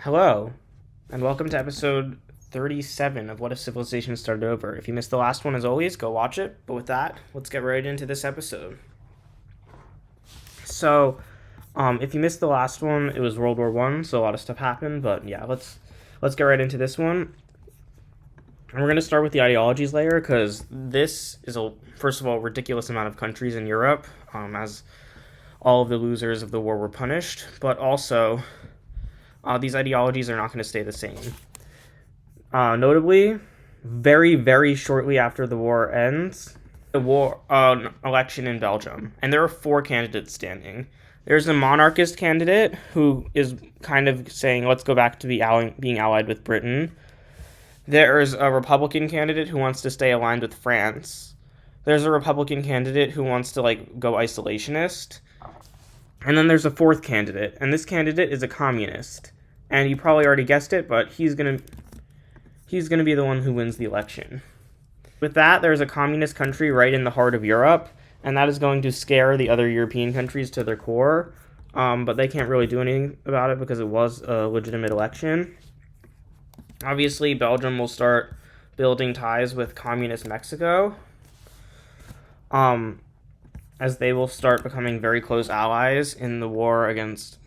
Hello, and welcome to episode 37 of What If Civilization Started Over. If you missed the last one, as always, go watch it. But with that, let's get right into this episode. If you missed the last one, it was World War One, so a lot of stuff happened. But yeah, let's get right into this one. And we're gonna start with the ideologies layer because this is first of all ridiculous amount of countries in Europe, as all of the losers of the war were punished, but also these ideologies are not going to stay the same. Notably, very, very shortly after the war ends, the war election in Belgium, and there are four candidates standing. There's a monarchist candidate who is kind of saying, let's go back to being allied with Britain. There's a Republican candidate who wants to stay aligned with France. There's a Republican candidate who wants to go isolationist. And then there's a fourth candidate, and this candidate is a communist. And you probably already guessed it, but he's gonna be the one who wins the election. With that, there's a communist country right in the heart of Europe, and that is going to scare the other European countries to their core. But they can't really do anything about it because it was a legitimate election. Obviously, Belgium will start building ties with communist Mexico. As they will start becoming very close allies in the war against,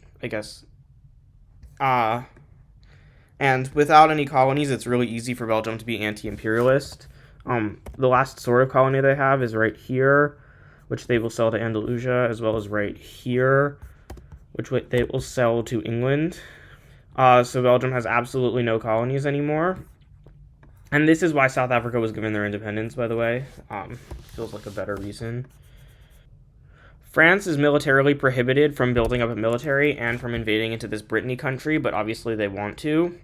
and without any colonies, it's really easy for Belgium to be anti-imperialist. The last sort of colony they have is right here, which they will sell to Andalusia, as well as right here, which they will sell to England. So Belgium has absolutely no colonies anymore. And this is why South Africa was given their independence, by the way. Feels like a better reason. France is militarily prohibited from building up a military and from invading into this Brittany country, but obviously they want to.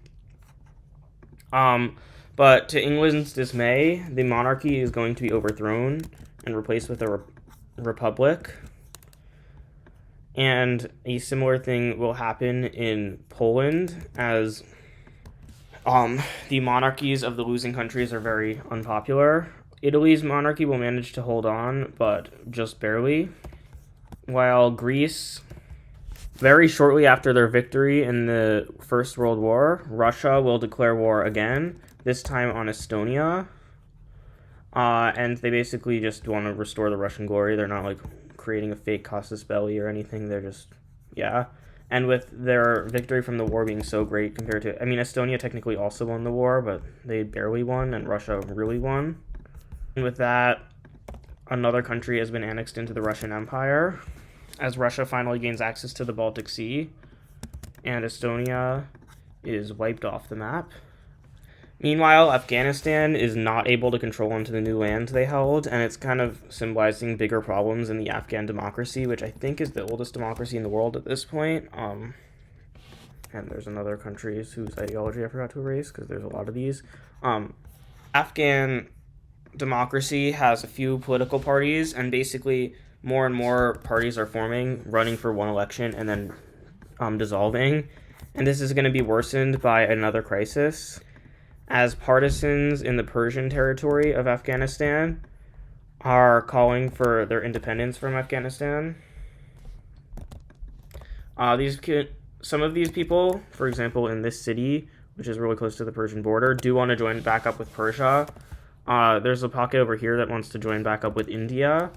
But to England's dismay, the monarchy is going to be overthrown and replaced with a republic. And a similar thing will happen in Poland, as the monarchies of the losing countries are very unpopular. Italy's monarchy will manage to hold on, but just barely. While Greece, very shortly after their victory in the First World War, Russia will declare war again, this time on Estonia. And they basically just want to restore the Russian glory. They're not creating a fake casus belli or anything. They're just, yeah. And with their victory from the war being so great compared to, Estonia technically also won the war, but they barely won, and Russia really won. And with that, another country has been annexed into the Russian Empire, as Russia finally gains access to the Baltic Sea, and Estonia is wiped off the map. Meanwhile, Afghanistan is not able to control into the new lands they held, and it's kind of symbolizing bigger problems in the Afghan democracy, which I think is the oldest democracy in the world at this point. And there's another country whose ideology I forgot to erase, because there's a lot of these. Afghan democracy has a few political parties, and basically more and more parties are forming, running for one election, and then dissolving. And this is going to be worsened by another crisis, as partisans in the Persian territory of Afghanistan are calling for their independence from Afghanistan. Some of these people, for example, in this city, which is really close to the Persian border, do want to join back up with Persia. There's a pocket over here that wants to join back up with India,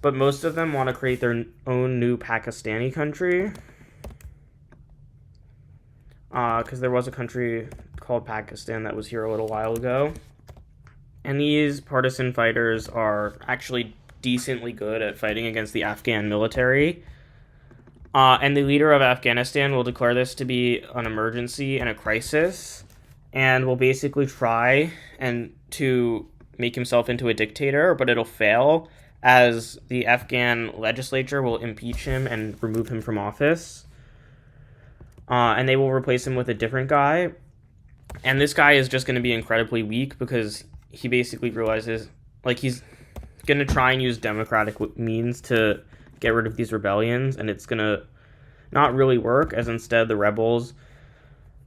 but most of them want to create their own new Pakistani country, because there was a country called Pakistan that was here a little while ago. And these partisan fighters are actually decently good at fighting against the Afghan military. And the leader of Afghanistan will declare this to be an emergency and a crisis, and will basically try to make himself into a dictator, but it'll fail, as the Afghan legislature will impeach him and remove him from office. And they will replace him with a different guy. And this guy is just going to be incredibly weak, because he basically realizes, he's going to try and use democratic means to get rid of these rebellions, and it's going to not really work, as instead the rebels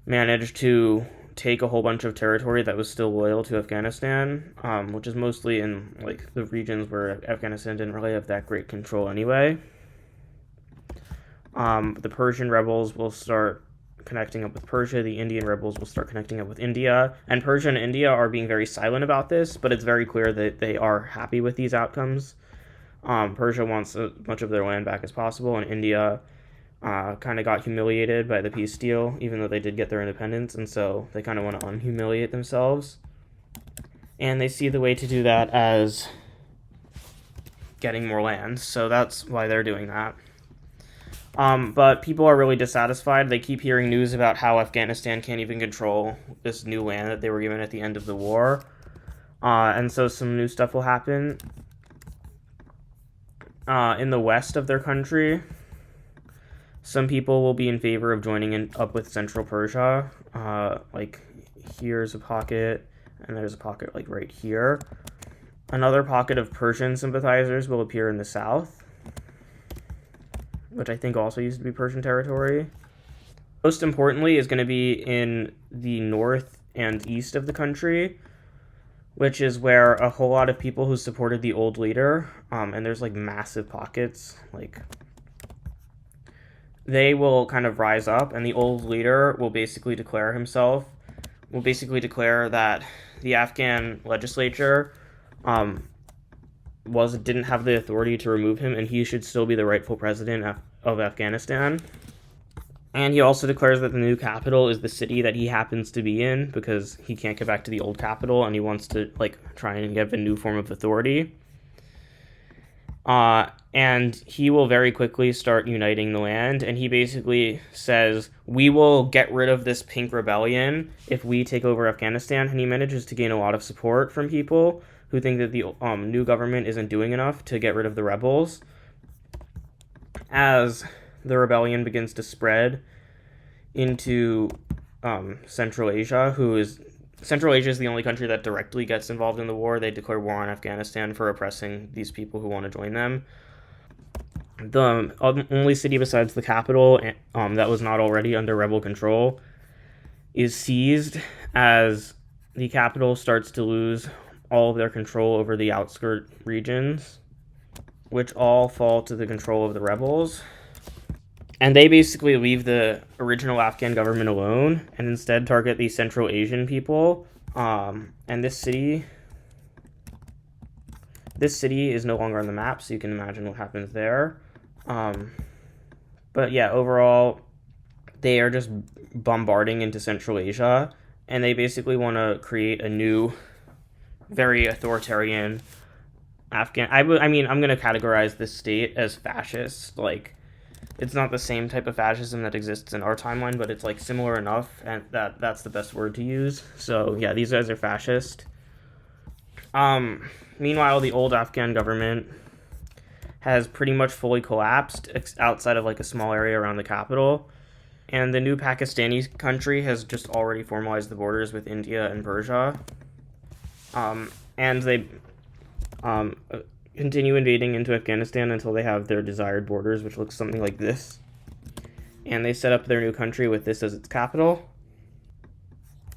managed to take a whole bunch of territory that was still loyal to Afghanistan, which is mostly in the regions where Afghanistan didn't really have that great control anyway. The Persian rebels will start connecting up with Persia. The Indian rebels will start connecting up with India. And Persia and India are being very silent about this, but it's very clear that they are happy with these outcomes. Persia wants as much of their land back as possible, and India kind of got humiliated by the peace deal, even though they did get their independence, and so they kind of want to unhumiliate themselves. And they see the way to do that as getting more land, so that's why they're doing that. But people are really dissatisfied. They keep hearing news about how Afghanistan can't even control this new land that they were given at the end of the war. And so some new stuff will happen. In the west of their country, some people will be in favor of joining up with Central Persia. Like, here's a pocket, and there's a pocket, like, right here. Another pocket of Persian sympathizers will appear in the south, which I think also used to be Persian territory. Most importantly is going to be in the north and east of the country, which is where a whole lot of people who supported the old leader, and there's like massive pockets, like they will kind of rise up, and the old leader will basically declare that the Afghan legislature didn't have the authority to remove him, and he should still be the rightful president of Afghanistan. And he also declares that the new capital is the city that he happens to be in, because he can't get back to the old capital, and he wants to like try and get a new form of authority. And he will very quickly start uniting the land, and he basically says, we will get rid of this pink rebellion if we take over Afghanistan, and he manages to gain a lot of support from people who think that the new government isn't doing enough to get rid of the rebels. As the rebellion begins to spread into Central Asia, Central Asia is the only country that directly gets involved in the war. They declare war on Afghanistan for oppressing these people who want to join them. The only city besides the capital that was not already under rebel control is seized as the capital starts to lose all of their control over the outskirt regions, which all fall to the control of the rebels. And they basically leave the original Afghan government alone and instead target the Central Asian people. And this city is no longer on the map, so you can imagine what happens there. But yeah, overall, they are just bombarding into Central Asia, and they basically want to create a new, very authoritarian Afghan. I'm going to categorize this state as fascist. Like, it's not the same type of fascism that exists in our timeline, but it's like similar enough, and that's the best word to use. So yeah, these guys are fascist. Meanwhile, the old Afghan government has pretty much fully collapsed outside of like a small area around the capital. And the new Pakistani country has just already formalized the borders with India and Persia. And they continue invading into Afghanistan until they have their desired borders, which looks something like this. And they set up their new country with this as its capital.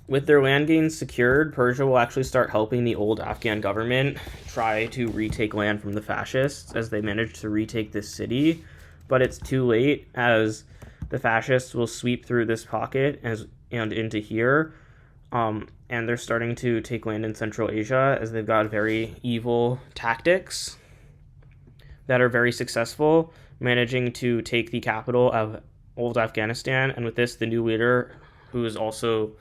With their land gains secured, Persia will actually start helping the old Afghan government try to retake land from the fascists as they manage to retake this city. But it's too late, as the fascists will sweep through this pocket and into here. And they're starting to take land in Central Asia as they've got very evil tactics that are very successful, managing to take the capital of old Afghanistan. And with this, the new leader, who is also,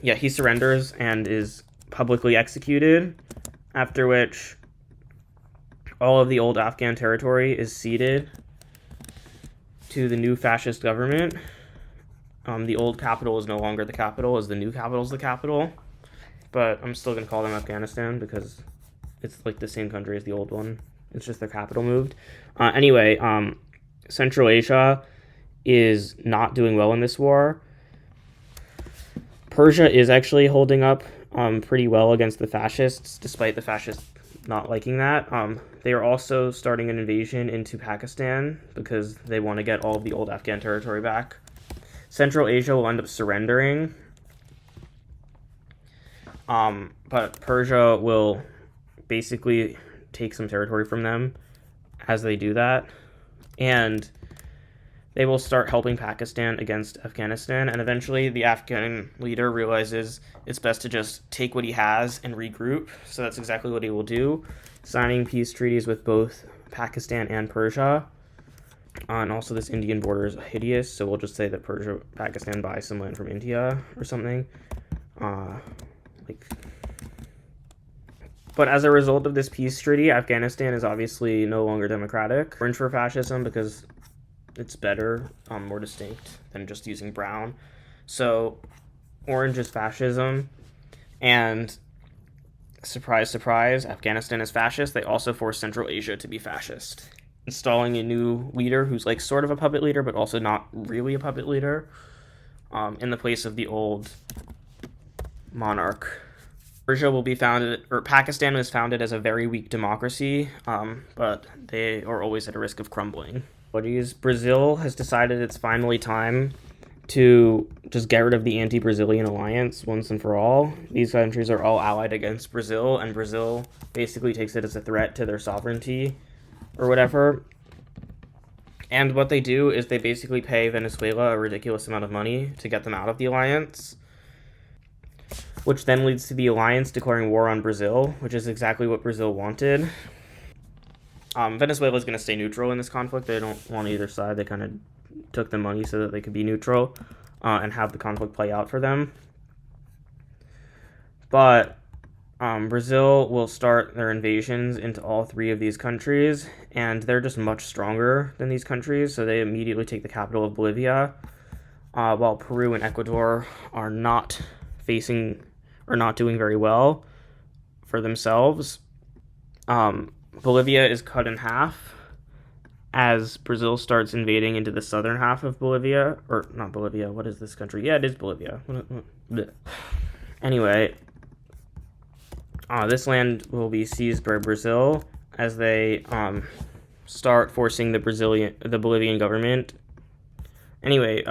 he surrenders and is publicly executed, after which all of the old Afghan territory is ceded to the new fascist government. The old capital is no longer the capital, as the new capital is the capital. But I'm still going to call them Afghanistan because it's like the same country as the old one. It's just their capital moved. Anyway, Central Asia is not doing well in this war. Persia is actually holding up pretty well against the fascists, despite the fascists not liking that. They are also starting an invasion into Pakistan because they want to get all of the old Afghan territory back. Central Asia will end up surrendering, but Persia will basically take some territory from them as they do that. And they will start helping Pakistan against Afghanistan, and eventually the Afghan leader realizes it's best to just take what he has and regroup. So that's exactly what he will do, signing peace treaties with both Pakistan and Persia. And also this Indian border is hideous, so we'll just say that Pakistan buys some land from India or something. But as a result of this peace treaty, Afghanistan is obviously no longer democratic. Orange for fascism because it's better, more distinct than just using brown. So orange is fascism, and surprise, surprise, Afghanistan is fascist. They also force Central Asia to be fascist, installing a new leader who's like sort of a puppet leader, but also not really a puppet leader, in the place of the old monarch. Persia will be founded, or Pakistan was founded as a very weak democracy, but they are always at a risk of crumbling. Brazil has decided it's finally time to just get rid of the anti-Brazilian alliance once and for all. These countries are all allied against Brazil, and Brazil basically takes it as a threat to their sovereignty or whatever. And what they do is they basically pay Venezuela a ridiculous amount of money to get them out of the alliance, which then leads to the alliance declaring war on Brazil, which is exactly what Brazil wanted. Venezuela is going to stay neutral in this conflict. They don't want either side. They kind of took the money so that they could be neutral and have the conflict play out for them. But Brazil will start their invasions into all three of these countries, and they're just much stronger than these countries, so they immediately take the capital of Bolivia, while Peru and Ecuador are not doing very well for themselves. Bolivia is cut in half as Brazil starts invading into the southern half of Bolivia. Or, not Bolivia, what is this country? Yeah, it is Bolivia. Anyway, this land will be seized by Brazil as they start forcing the Bolivian government. Anyway,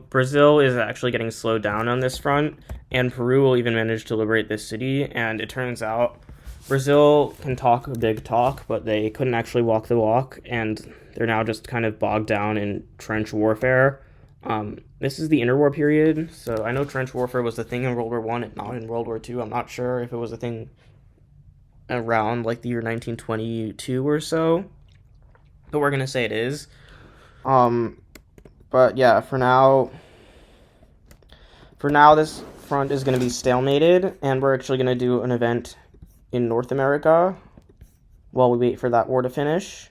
Brazil is actually getting slowed down on this front, and Peru will even manage to liberate this city, and it turns out Brazil can talk a big talk, but they couldn't actually walk the walk, and they're now just kind of bogged down in trench warfare. This is the interwar period, so I know trench warfare was the thing in World War I and not in World War II. I'm not sure if it was a thing around like the year 1922 or so, but we're going to say it is. But yeah, for now this front is going to be stalemated, and we're actually going to do an event in North America while we wait for that war to finish.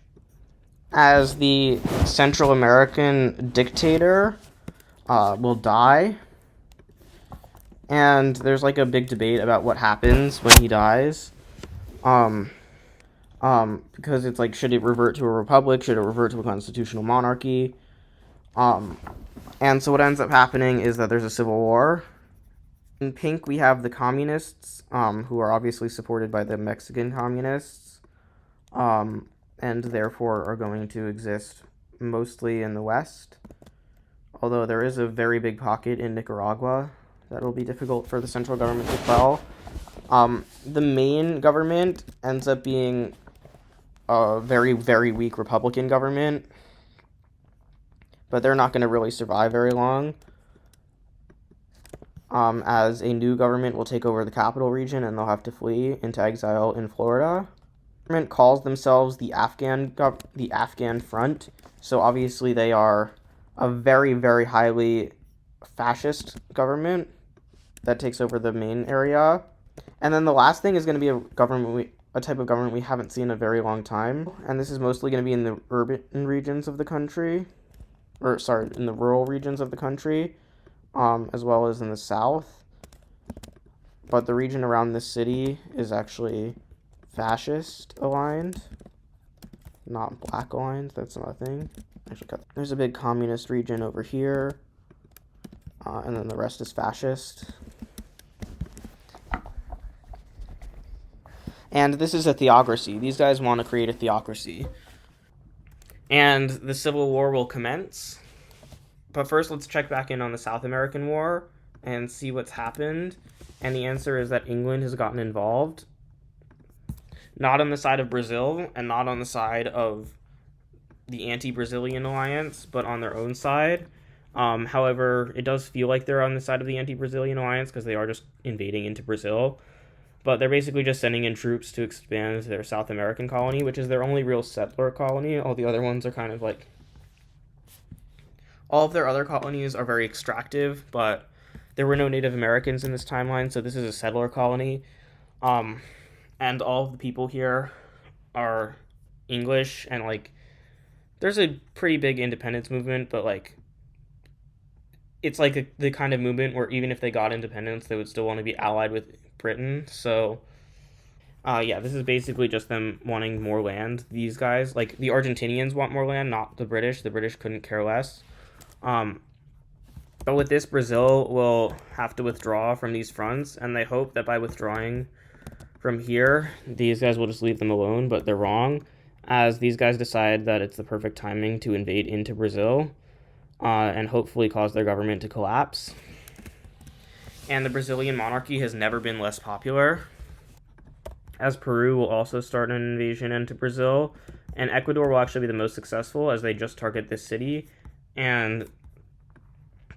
As the Central American dictator will die, and there's like a big debate about what happens when he dies. Because it's like, should it revert to a republic? Should it revert to a constitutional monarchy? And so what ends up happening is that there's a civil war. In pink, we have the communists, who are obviously supported by the Mexican communists, and therefore are going to exist mostly in the West. Although there is a very big pocket in Nicaragua that will be difficult for the central government to quell. The main government ends up being a very, very weak Republican government, but they're not going to really survive very long. As a new government will take over the capital region, and they'll have to flee into exile in Florida. The government calls themselves the Afghan Front, so obviously they are a very, very highly fascist government that takes over the main area. And then the last thing is going to be a type of government we haven't seen in a very long time, and this is mostly going to be in the urban regions of the country, in the rural regions of the country, as well as in the south. But the region around this city is actually fascist aligned, not black aligned. That's not a thing. There's a big communist region over here, and then the rest is fascist. And this is a theocracy. These guys want to create a theocracy. And the Civil War will commence. But first, let's check back in on the South American War and see what's happened. And the answer is that England has gotten involved. Not on the side of Brazil, and not on the side of the anti-Brazilian alliance, but on their own side. However, it does feel like they're on the side of the anti-Brazilian alliance because they are just invading into Brazil. But they're basically just sending in troops to expand their South American colony, which is their only real settler colony. All the other ones are kind of like... All of their other colonies are very extractive, but there were no Native Americans in this timeline, so this is a settler colony. And all of the people here are English, and like there's a pretty big independence movement, but like it's like the kind of movement where even if they got independence, they would still want to be allied with Britain. So yeah, this is basically just them wanting more land. These guys, like the Argentinians, want more land, not the British. The British couldn't care less. But with this, Brazil will have to withdraw from these fronts, and they hope that by withdrawing from here, these guys will just leave them alone, but they're wrong, as these guys decide that it's the perfect timing to invade into Brazil, and hopefully cause their government to collapse. And the Brazilian monarchy has never been less popular, as Peru will also start an invasion into Brazil, and Ecuador will actually be the most successful, as they just target this city, and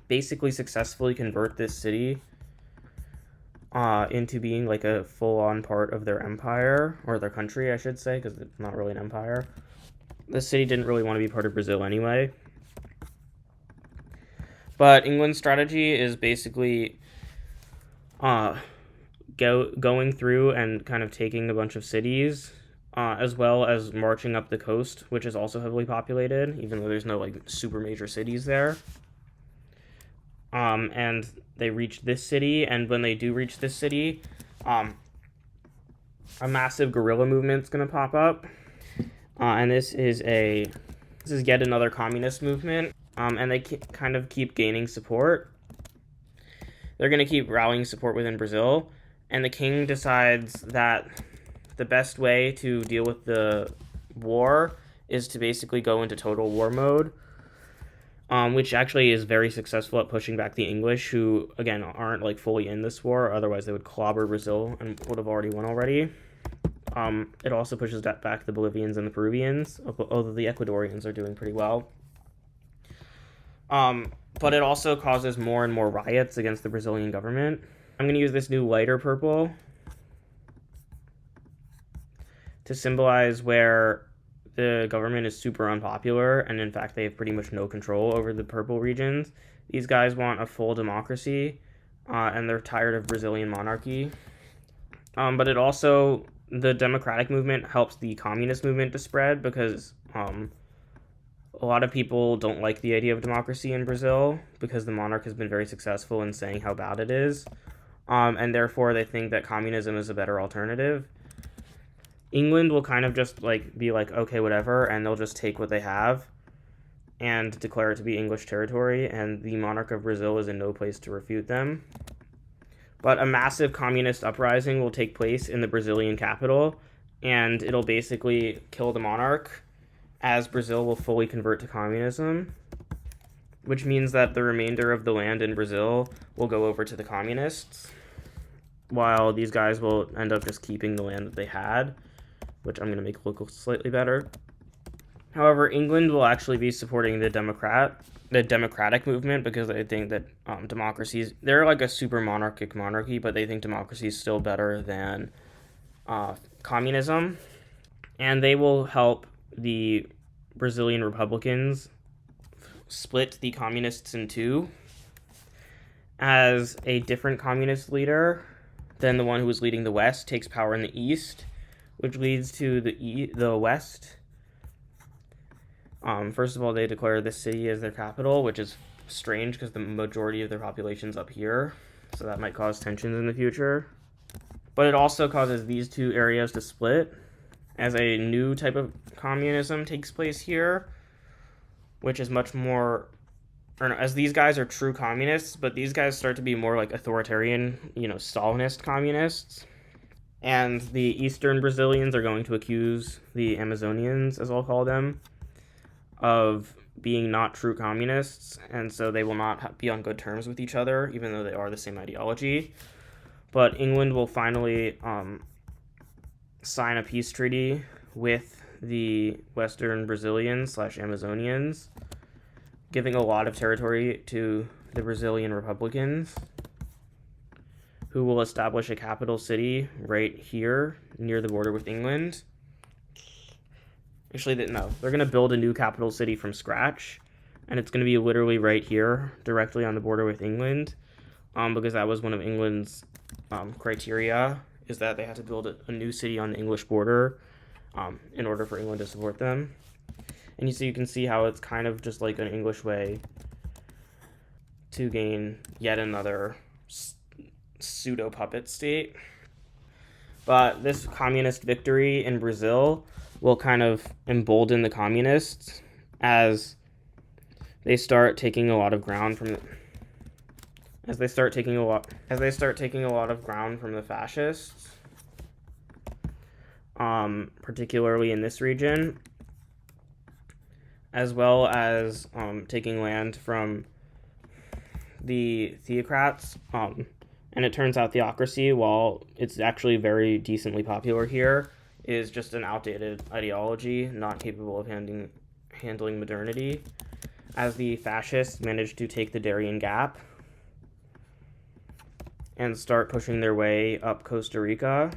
basically successfully convert this city into being like a full-on part of their empire, or their country, I should say, because it's not really an empire. The city didn't really want to be part of Brazil anyway. But England's strategy is basically going through and kind of taking a bunch of cities, as well as marching up the coast, which is also heavily populated, even though there's no like super major cities there. And they reach this city, and when they do reach this city, a massive guerrilla movement's gonna pop up, and this is yet another communist movement, and they kind of keep gaining support. They're gonna keep rallying support within Brazil, and the king decides that the best way to deal with the war is to basically go into total war mode. Which actually is very successful at pushing back the English, who, again, aren't, like, fully in this war. Otherwise, they would clobber Brazil and would have already won already. It also pushes back the Bolivians and the Peruvians, although the Ecuadorians are doing pretty well. But it also causes more and more riots against the Brazilian government. I'm going to use this new lighter purple to symbolize where the government is super unpopular, and in fact they have pretty much no control over the purple regions. These guys want a full democracy, and they're tired of Brazilian monarchy. But it also, the democratic movement helps the communist movement to spread, because a lot of people don't like the idea of democracy in Brazil, because the monarch has been very successful in saying how bad it is, and therefore they think that communism is a better alternative. England will kind of just like be like, okay, whatever, and they'll just take what they have and declare it to be English territory, and the monarch of Brazil is in no place to refute them. But a massive communist uprising will take place in the Brazilian capital, and it'll basically kill the monarch, as Brazil will fully convert to communism, which means that the remainder of the land in Brazil will go over to the communists, while these guys will end up just keeping the land that they had, which I'm going to make look slightly better. However, England will actually be supporting the democratic movement, because they think that democracies, they're like a super monarchic monarchy, but they think democracy is still better than communism. And they will help the Brazilian Republicans split the communists in two, as a different communist leader than the one who was leading the West takes power in the East, which leads to the West. First of all, they declare this city as their capital, which is strange because the majority of their population's up here, so that might cause tensions in the future. But it also causes these two areas to split, as a new type of communism takes place here, which is much more, as these guys are true communists, but these guys start to be more like authoritarian, Stalinist communists. And the Eastern Brazilians are going to accuse the Amazonians, as I'll call them, of being not true communists, and so they will not be on good terms with each other, even though they are the same ideology. But England will finally sign a peace treaty with the Western Brazilians / Amazonians, giving a lot of territory to the Brazilian Republicans, who will establish a capital city right here near the border with England. Actually, no, they're going to build a new capital city from scratch, and it's going to be literally right here, directly on the border with England, because that was one of England's criteria, is that they had to build a new city on the English border in order for England to support them. And you can see how it's kind of just like an English way to gain yet another pseudo-puppet state. But this communist victory in Brazil will kind of embolden the communists as they start taking a lot of ground from the fascists, particularly in this region, as well as taking land from the theocrats. And it turns out theocracy, while it's actually very decently popular here, is just an outdated ideology, not capable of handling modernity, as the fascists managed to take the Darien Gap and start pushing their way up Costa Rica,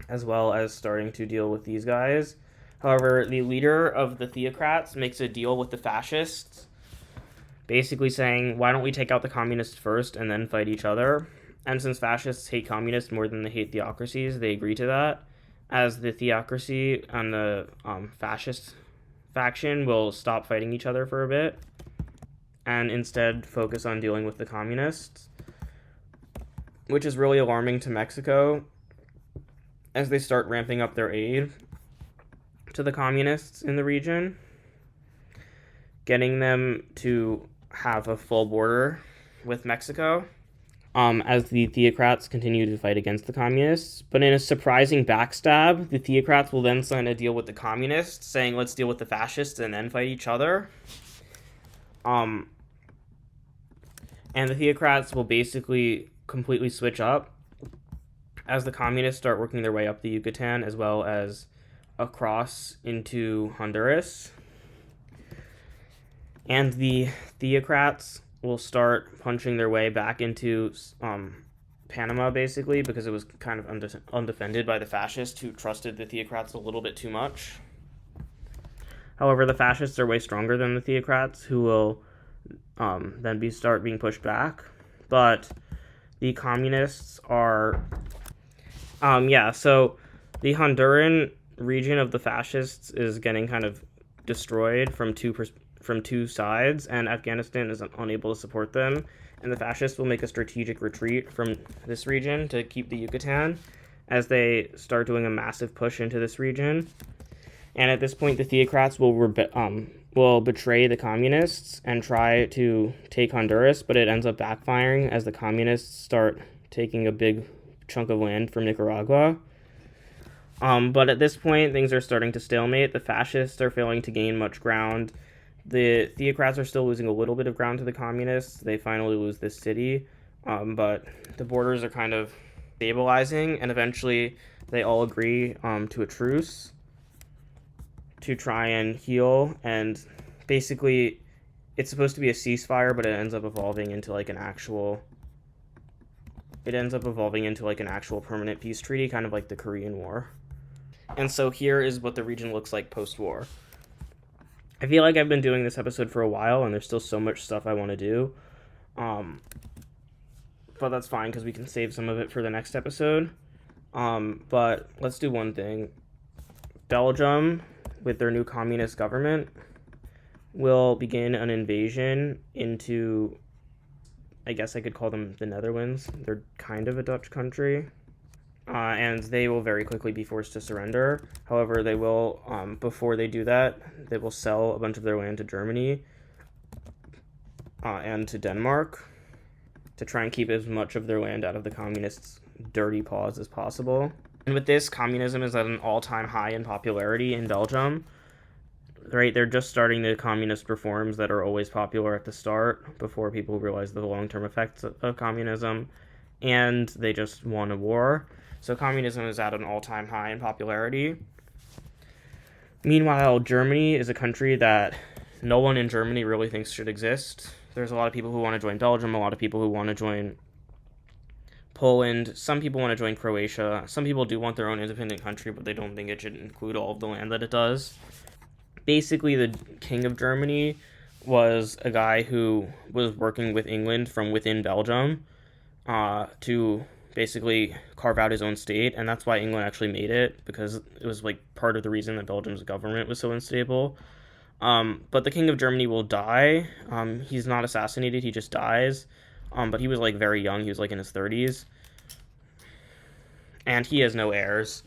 as well as starting to deal with these guys. However, the leader of the theocrats makes a deal with the fascists, basically saying, why don't we take out the communists first and then fight each other? And since fascists hate communists more than they hate theocracies, they agree to that, as the theocracy and the fascist faction will stop fighting each other for a bit and instead focus on dealing with the communists, which is really alarming to Mexico as they start ramping up their aid to the communists in the region, getting them to have a full border with Mexico, as the theocrats continue to fight against the communists. But in a surprising backstab, the theocrats will then sign a deal with the communists, saying, let's deal with the fascists and then fight each other. And the theocrats will basically completely switch up as the communists start working their way up the Yucatan as well as across into Honduras. And the theocrats will start punching their way back into Panama, basically, because it was kind of undefended by the fascists, who trusted the theocrats a little bit too much. However, the fascists are way stronger than the theocrats, who will then start being pushed back. But the communists are... so the Honduran region of the fascists is getting kind of destroyed from two sides, and Afghanistan is unable to support them, and the fascists will make a strategic retreat from this region to keep the Yucatan as they start doing a massive push into this region. And at this point, the theocrats will betray the communists and try to take Honduras, but it ends up backfiring as the communists start taking a big chunk of land from Nicaragua. But at this point, things are starting to stalemate. The fascists are failing to gain much ground. The theocrats are still losing a little bit of ground to the communists. They finally lose this city, but the borders are kind of stabilizing, and eventually they all agree to a truce to try and heal. And basically, it's supposed to be a ceasefire, but it ends up evolving into like an actual permanent peace treaty, kind of like the Korean War. And so here is what the region looks like post-war. I feel like I've been doing this episode for a while, and there's still so much stuff I want to do. But that's fine, because we can save some of it for the next episode. But let's do one thing. Belgium, with their new communist government, will begin an invasion into, I guess I could call them the Netherlands. They're kind of a Dutch country. And they will very quickly be forced to surrender. However, they will, before they do that, they will sell a bunch of their land to Germany and to Denmark to try and keep as much of their land out of the communists' dirty paws as possible. And with this, communism is at an all-time high in popularity in Belgium. Right, they're just starting the communist reforms that are always popular at the start, before people realize the long-term effects of communism, and they just won a war. So communism is at an all-time high in popularity. Meanwhile, Germany is a country that no one in Germany really thinks should exist. There's a lot of people who want to join Belgium, a lot of people who want to join Poland. Some people want to join Croatia. Some people do want their own independent country, but they don't think it should include all of the land that it does. Basically, the king of Germany was a guy who was working with England from within Belgium to basically carve out his own state, and that's why England actually made it, because it was like part of the reason that Belgium's government was so unstable. But the king of Germany will die. He's not assassinated; he just dies. But he was like very young. He was like in his 30s, and he has no heirs.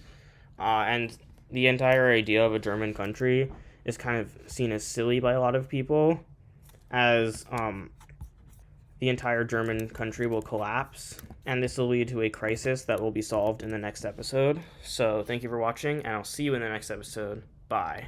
And the entire idea of a German country is kind of seen as silly by a lot of people, as the entire German country will collapse, and this will lead to a crisis that will be solved in the next episode. So thank you for watching, and I'll see you in the next episode. Bye.